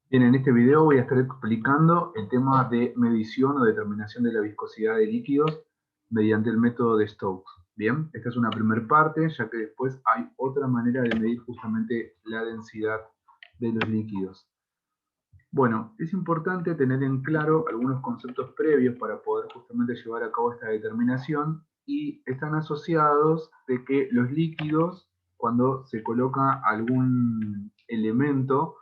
Bien, en este video voy a estar explicando el tema de medición o determinación de la viscosidad de líquidos mediante el método de Stokes. Bien, esta es una primera parte, ya que después hay otra manera de medir justamente la densidad de los líquidos. Bueno, es importante tener en claro algunos conceptos previos para poder justamente llevar a cabo esta determinación y están asociados de que los líquidos, cuando se coloca algún elemento,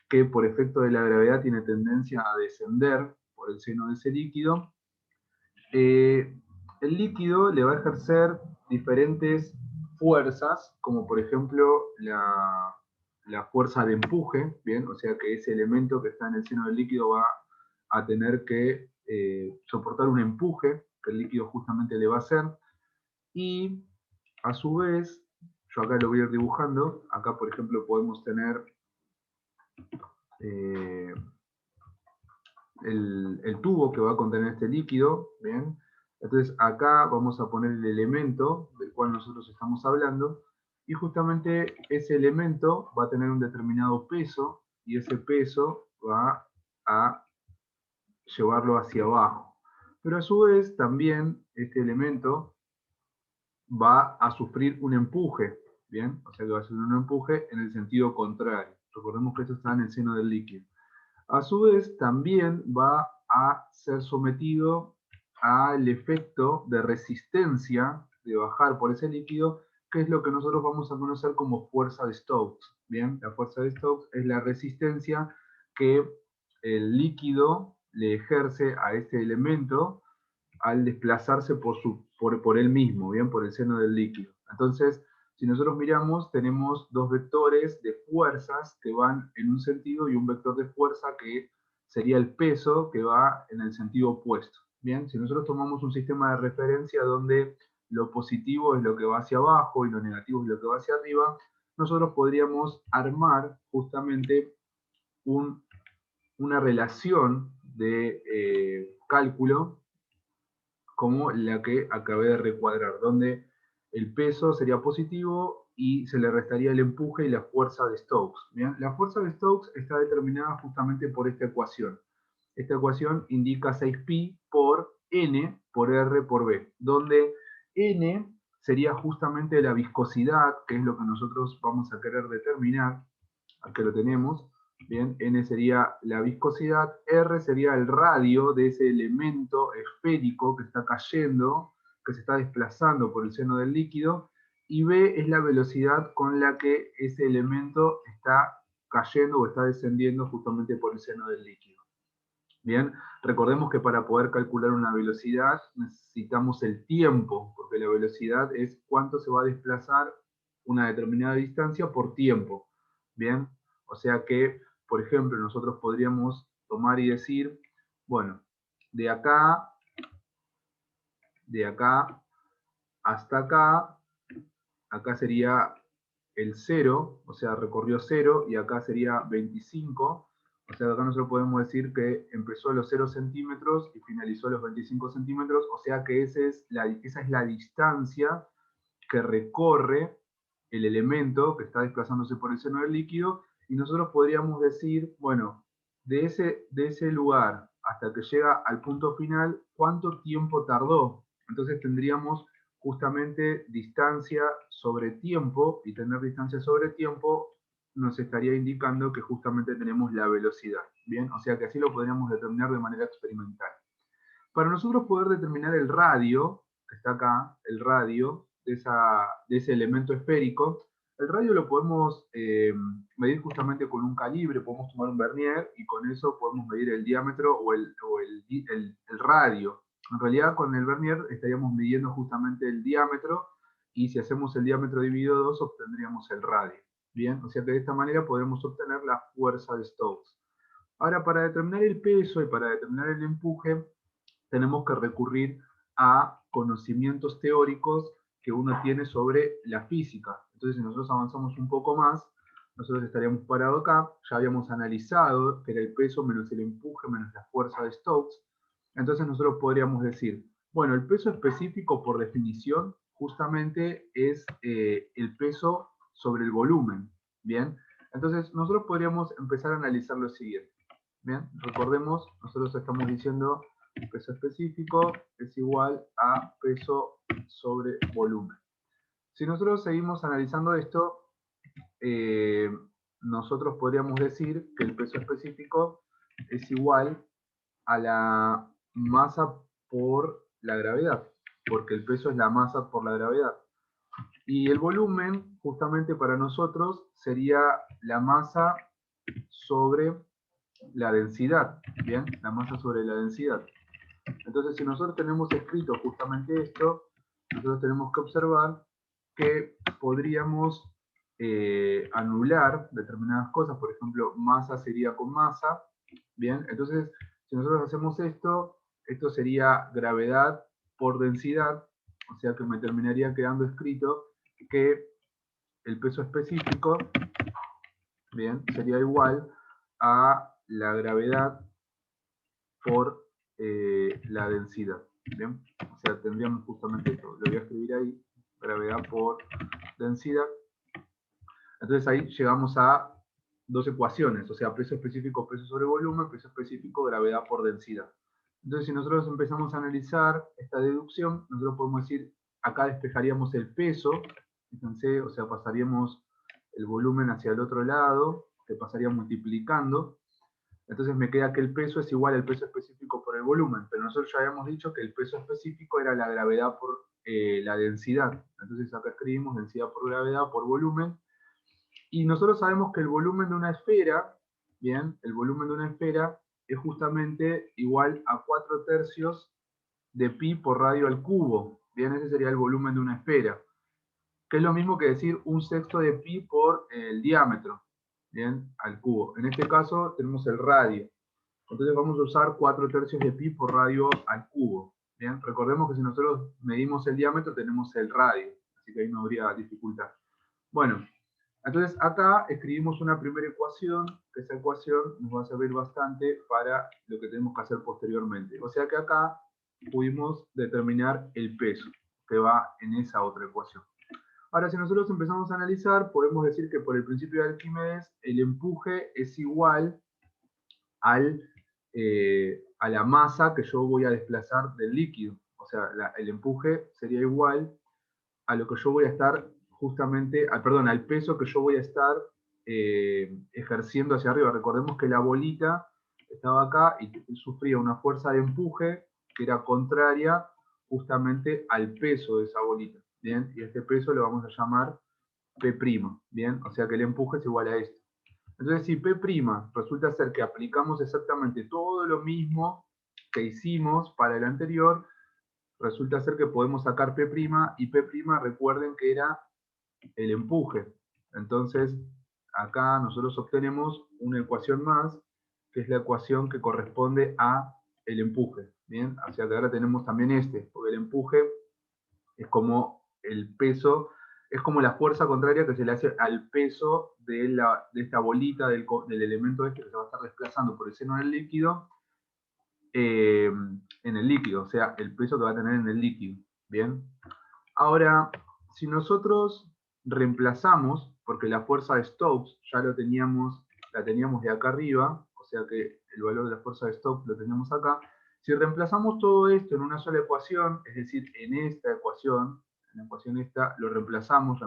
que por efecto de la gravedad tiene tendencia a descender por el seno de ese líquido, eh, el líquido le va a ejercer diferentes fuerzas, como por ejemplo la fuerza de empuje, ¿bien? O sea que ese elemento que está en el seno del líquido va a tener que soportar un empuje que el líquido justamente le va a hacer, y a su vez, yo acá lo voy a ir dibujando, acá por ejemplo podemos tener eh, el tubo que va a contener este líquido, ¿bien? Entonces acá vamos a poner el elemento del cual nosotros estamos hablando, y justamente ese elemento va a tener un determinado peso, y ese peso va a llevarlo hacia abajo. Pero a su vez también este elemento va a sufrir un empuje, ¿bien? O sea que va a ser un empuje en el sentido contrario. Recordemos que esto está en el seno del líquido. A su vez, también va a ser sometido al efecto de resistencia de bajar por ese líquido, que es lo que nosotros vamos a conocer como fuerza de Stokes. Bien, la fuerza de Stokes es la resistencia que el líquido le ejerce a este elemento al desplazarse por él mismo, bien, por el seno del líquido. Entonces, si nosotros miramos, tenemos dos vectores de fuerzas que van en un sentido y un vector de fuerza que sería el peso que va en el sentido opuesto. Bien, si nosotros tomamos un sistema de referencia donde lo positivo es lo que va hacia abajo y lo negativo es lo que va hacia arriba, nosotros podríamos armar justamente un, una relación de cálculo como la que acabé de recuadrar, donde el peso sería positivo y se le restaría el empuje y la fuerza de Stokes. ¿Bien? La fuerza de Stokes está determinada justamente por esta ecuación. Esta ecuación indica 6pi por n por r por b, donde n sería justamente la viscosidad, que es lo que nosotros vamos a querer determinar. Aquí lo tenemos. Bien, N sería la viscosidad, R sería el radio de ese elemento esférico que está cayendo, que se está desplazando por el seno del líquido, y B es la velocidad con la que ese elemento está cayendo o está descendiendo justamente por el seno del líquido. Bien, recordemos que para poder calcular una velocidad necesitamos el tiempo, porque la velocidad es cuánto se va a desplazar una determinada distancia por tiempo. Bien, o sea que, por ejemplo, nosotros podríamos tomar y decir, bueno, de acá, de acá hasta acá, acá sería el 0, o sea, recorrió 0, y acá sería 25, o sea, acá nosotros podemos decir que empezó a los 0 centímetros y finalizó a los 25 centímetros, o sea que esa es la distancia que recorre el elemento que está desplazándose por el seno del líquido, y nosotros podríamos decir, bueno, de ese lugar hasta que llega al punto final, ¿cuánto tiempo tardó? Entonces tendríamos justamente distancia sobre tiempo, y tener distancia sobre tiempo nos estaría indicando que justamente tenemos la velocidad. Bien, o sea que así lo podríamos determinar de manera experimental. Para nosotros poder determinar el radio, que está acá, el radio de ese elemento esférico, el radio lo podemos medir justamente con un calibre, podemos tomar un vernier y con eso podemos medir el diámetro o el radio. En realidad con el vernier estaríamos midiendo justamente el diámetro, y si hacemos el diámetro dividido 2 obtendríamos el radio. Bien, o sea que de esta manera podremos obtener la fuerza de Stokes. Ahora, para determinar el peso y para determinar el empuje, tenemos que recurrir a conocimientos teóricos que uno tiene sobre la física. Entonces, si nosotros avanzamos un poco más, nosotros estaríamos parados acá, ya habíamos analizado que era el peso menos el empuje menos la fuerza de Stokes. Entonces nosotros podríamos decir, bueno, el peso específico por definición justamente es el peso sobre el volumen, ¿bien? Entonces, nosotros podríamos empezar a analizar lo siguiente. Bien, recordemos, nosotros estamos diciendo peso específico es igual a peso sobre volumen. Si nosotros seguimos analizando esto, nosotros podríamos decir que el peso específico es igual a la masa por la gravedad, porque el peso es la masa por la gravedad. Y el volumen, justamente para nosotros, sería la masa sobre la densidad, ¿bien? La masa sobre la densidad. Entonces, si nosotros tenemos escrito justamente esto, nosotros tenemos que observar que podríamos anular determinadas cosas, por ejemplo, masa sería con masa, ¿bien? Entonces, si nosotros hacemos esto, esto sería gravedad por densidad, o sea que me terminaría quedando escrito que el peso específico, ¿bien? Sería igual a la gravedad por la densidad, ¿bien? O sea, tendríamos justamente esto, lo voy a escribir ahí, gravedad por densidad. Entonces ahí llegamos a dos ecuaciones, o sea, peso específico, peso sobre volumen, peso específico, gravedad por densidad. Entonces, si nosotros empezamos a analizar esta deducción, nosotros podemos decir, acá despejaríamos el peso, fíjense, o sea, pasaríamos el volumen hacia el otro lado, que pasaría multiplicando. Entonces me queda que el peso es igual al peso específico por el volumen, pero nosotros ya habíamos dicho que el peso específico era la gravedad por la densidad. Entonces acá escribimos densidad por gravedad por volumen. Y nosotros sabemos que el volumen de una esfera, bien, el volumen de una esfera es justamente igual a 4/3 de pi por radio al cubo. Bien, ese sería el volumen de una esfera. Que es lo mismo que decir 1/6 de pi por el diámetro, bien, al cubo. En este caso tenemos el radio. Entonces vamos a usar 4/3 de pi por radio al cubo. Bien, recordemos que si nosotros medimos el diámetro tenemos el radio, así que ahí no habría dificultad. Bueno, entonces acá escribimos una primera ecuación, que esa ecuación nos va a servir bastante para lo que tenemos que hacer posteriormente. O sea que acá pudimos determinar el peso, que va en esa otra ecuación. Ahora, si nosotros empezamos a analizar, podemos decir que por el principio de Arquímedes, el empuje es igual a la masa que yo voy a desplazar del líquido. O sea, el empuje sería igual a lo que yo voy a estar justamente, al peso que yo voy a estar ejerciendo hacia arriba. Recordemos que la bolita estaba acá y sufría una fuerza de empuje que era contraria justamente al peso de esa bolita. ¿Bien? Y este peso lo vamos a llamar P', ¿bien? O sea que el empuje es igual a esto. Entonces, si P' resulta ser que aplicamos exactamente todo lo mismo que hicimos para el anterior, resulta ser que podemos sacar P' y P', recuerden que era el empuje. Entonces, acá nosotros obtenemos una ecuación más, que es la ecuación que corresponde a el empuje. ¿Bien? O sea que ahora tenemos también porque el empuje es como el peso, es como la fuerza contraria que se le hace al peso de esta bolita del elemento este que se va a estar desplazando por el seno del líquido, en el líquido, o sea, el peso que va a tener en el líquido. Bien. Ahora, si nosotros reemplazamos, porque la fuerza de Stokes ya la teníamos de acá arriba, o sea que el valor de la fuerza de Stokes lo tenemos acá. Si reemplazamos todo esto en una sola ecuación, es decir, en esta ecuación, en la ecuación esta, lo reemplazamos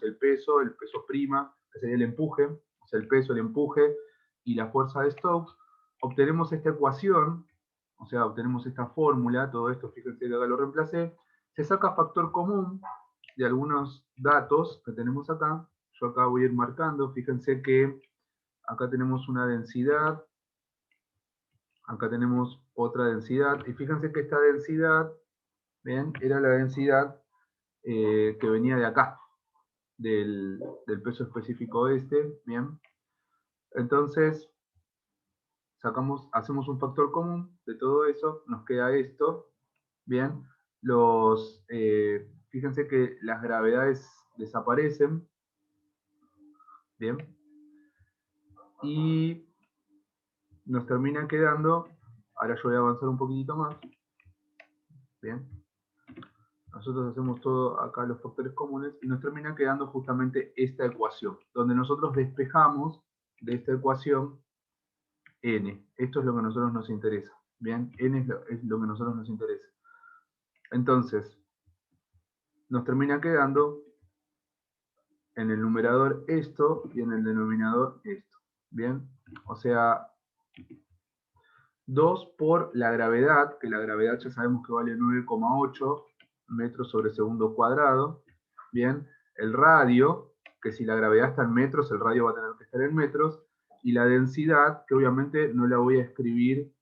el peso prima, que sería el empuje, o sea, el peso, el empuje y la fuerza de Stokes, obtenemos esta ecuación, o sea, obtenemos esta fórmula, todo esto, fíjense que acá lo reemplacé, se saca factor común de algunos datos que tenemos acá. Yo acá voy a ir marcando, fíjense que acá tenemos una densidad, acá tenemos otra densidad, y fíjense que esta densidad, ¿bien? Era la densidad que venía de acá, del peso específico este, ¿bien? Entonces, hacemos un factor común de todo eso, nos queda esto, ¿bien? Fíjense que las gravedades desaparecen, ¿bien? Y nos termina quedando, ahora yo voy a avanzar un poquitito más, ¿bien? Nosotros hacemos todo acá los factores comunes y nos termina quedando justamente esta ecuación, donde nosotros despejamos de esta ecuación n. Esto es lo que a nosotros nos interesa. Bien, n es lo que a nosotros nos interesa. Entonces, nos termina quedando en el numerador esto y en el denominador esto. Bien, o sea, 2 por la gravedad, que la gravedad ya sabemos que vale 9,8 metros sobre segundo cuadrado. Bien, el radio, que si la gravedad está en metros, el radio va a tener que estar en metros. Y la densidad, que obviamente no la voy a escribir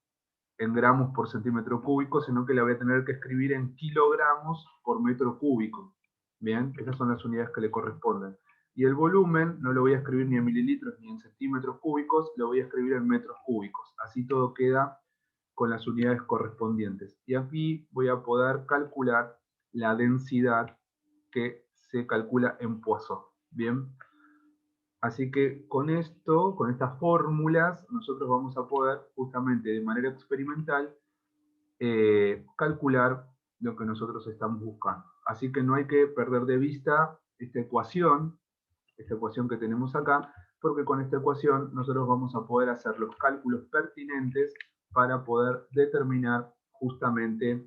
en gramos por centímetro cúbico, sino que la voy a tener que escribir en kilogramos por metro cúbico. Bien, esas son las unidades que le corresponden. Y el volumen no lo voy a escribir ni en mililitros ni en centímetros cúbicos, lo voy a escribir en metros cúbicos. Así todo queda con las unidades correspondientes. Y aquí voy a poder calcular la densidad que se calcula en Poisson. Bien. Así que con esto, con estas fórmulas, nosotros vamos a poder justamente de manera experimental calcular lo que nosotros estamos buscando. Así que no hay que perder de vista esta ecuación que tenemos acá, porque con esta ecuación nosotros vamos a poder hacer los cálculos pertinentes para poder determinar justamente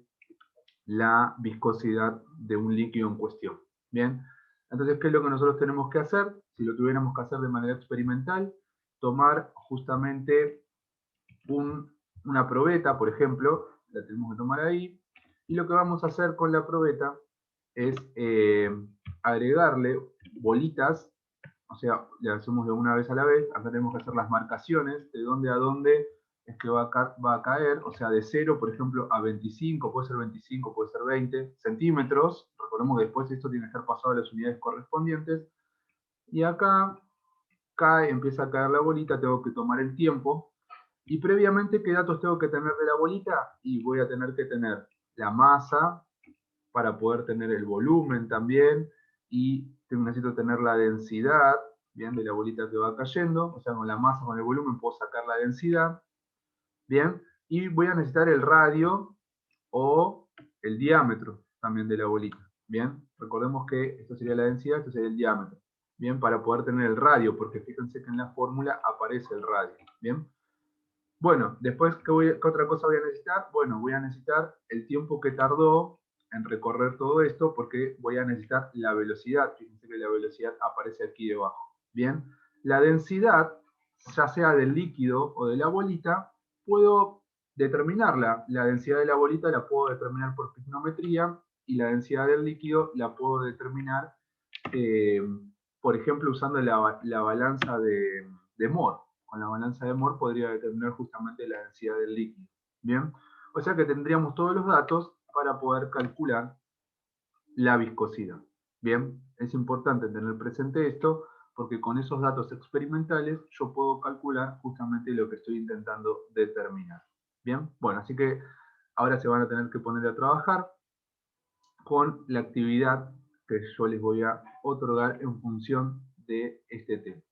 la viscosidad de un líquido en cuestión. Bien, entonces, ¿qué es lo que nosotros tenemos que hacer? Si lo tuviéramos que hacer de manera experimental, tomar justamente una probeta, por ejemplo, la tenemos que tomar ahí, y lo que vamos a hacer con la probeta es agregarle bolitas, o sea, le hacemos de una vez a la vez. Acá tenemos que hacer las marcaciones de dónde a dónde es que va a caer, o sea, de 0, por ejemplo, a 25, puede ser 25, puede ser 20 centímetros. Recordemos que después esto tiene que estar pasado a las unidades correspondientes. Y acá cae, empieza a caer la bolita, tengo que tomar el tiempo. Y previamente, ¿qué datos tengo que tener de la bolita? Y voy a tener que tener la masa, para poder tener el volumen también, y necesito tener la densidad, bien, de la bolita que va cayendo, o sea, con la masa, con el volumen puedo sacar la densidad, bien, y voy a necesitar el radio o el diámetro también de la bolita, bien, recordemos que esto sería la densidad, esto sería el diámetro, bien, para poder tener el radio, porque fíjense que en la fórmula aparece el radio, bien. Bueno, después, ¿qué otra cosa voy a necesitar? Bueno, voy a necesitar el tiempo que tardó en recorrer todo esto, porque voy a necesitar la velocidad. Fíjense que la velocidad aparece aquí debajo. Bien, la densidad, ya sea del líquido o de la bolita, puedo determinarla. La densidad de la bolita la puedo determinar por pignometría, y la densidad del líquido la puedo determinar, eh, por ejemplo, usando la balanza de Moore. Con la balanza de Moore podría determinar justamente la densidad del líquido. Bien, o sea que tendríamos todos los datos para poder calcular la viscosidad. Bien, es importante tener presente esto, porque con esos datos experimentales yo puedo calcular justamente lo que estoy intentando determinar. Bien, bueno, así que ahora se van a tener que poner a trabajar con la actividad que yo les voy a otorgar en función de este tema.